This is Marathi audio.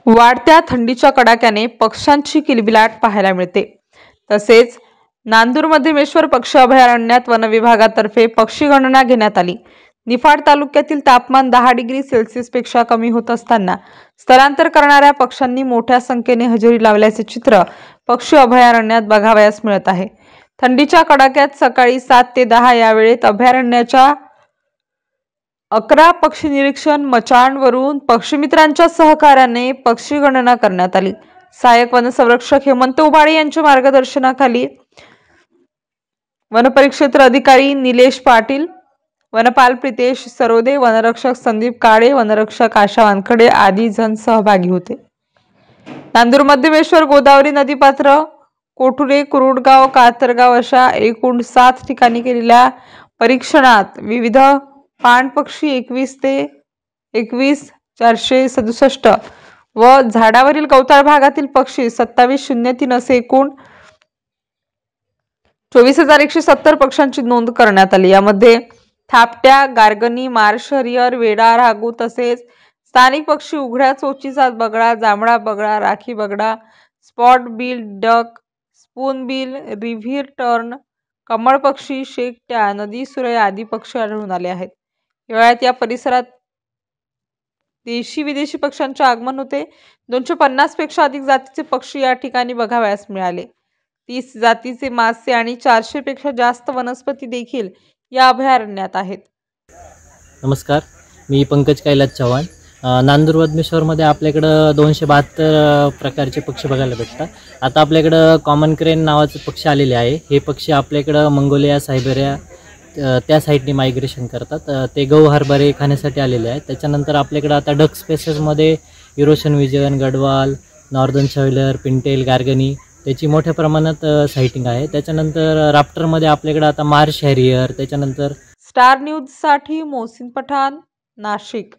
वाढत्या थंडीच्या कडाक्याने पक्ष्यांची किलबिलाट पाहायला मिळते। तसेच नांदूरमध्यमेश्वर पक्षी अभयारण्यात वन विभागातर्फे पक्षी गणना घेण्यात आली। निफाड तालुक्यातील तापमान 10 डिग्री सेल्सिअस पेक्षा कमी होत असताना स्थलांतर करणाऱ्या पक्ष्यांनी मोठ्या संख्येने हजेरी लावल्याचे चित्र पक्षी अभयारण्यात बघावयास मिळत आहे। थंडीच्या कडाक्यात सकाळी 7 ते 10 या वेळेत अभयारण्याच्या 11 पक्षी निरीक्षण मचाणवरून पक्षीमित्रांच्या सहकार्याने पक्षी गणना करण्यात आली। सहाय्यक वनसंरक्षक हेमंत उबाळे यांच्या मार्गदर्शनाखाली वनपरिक्षेत्र अधिकारी निलेश पाटील, वनपाल प्रितेश सरोदे, वनरक्षक संदीप काळे, वनरक्षक आशा वानखडे आदी जण सहभागी होते। नांदूर मध्यमेश्वर गोदावरी नदीपात्र कोठुरे कुरुडगाव कातरगाव अशा एकूण 7 ठिकाणी केलेल्या परीक्षणात विविध पाणपक्षी 21 ते 21,467 व झाडावरील गवताळ भागातील पक्षी 2703 असे एकूण 24,170 पक्ष्यांची नोंद करण्यात आली। यामध्ये थापट्या, गारगणी, मार्श हरियर, वेडा, रागू तसेच स्थानिक पक्षी उघड्या चोचीचा बगळा, जांभळा बगळा, राखी बगळा, spot bill duck, spoonbill, river tern, कमळ पक्षी, शेकट्या, नदी सुरई आदी पक्षी आढळून आले आहेत। हिवाळ्यात या परिसरात देशी विदेशी पक्ष्यांचे आगमन होते। 250 पेक्षा अधिक जातीचे पक्षी या ठिकाणी बघावयास मिळाले। 30 जातीचे मासे आणि 400 पेक्षा जास्त वनस्पती देखील या अभयारण्यात आहेत। नमस्कार, मी पंकज कैलास चव्हाण। नांदूर मध्यमेश्वरमध्ये आपल्याकडे 272 प्रकारचे पक्षी बघायला भेटतात। आता आपल्याकडे कॉमन क्रेन नावाचे पक्षी आलेले आहे। हे पक्षी आपल्याकडे मंगोलिया, सायबेरिया त्या साईडनी मायग्रेशन करतात। ते गहू हरभरे खाण्यासाठी आलेले आहेत। त्याच्यानंतर आपल्याकडे आता डक स्पेसेसमध्ये Eurasian wigeon, gadwall, northern shoveler, pintail, garganey त्याची मोठ्या प्रमाणात साइटिंग आहे। त्याच्यानंतर राफ्टरमध्ये आपल्याकडे आता मार्श हॅरियर, त्याच्यानंतर स्टार न्यूज साठी मोहसिन पठाण, नाशिक।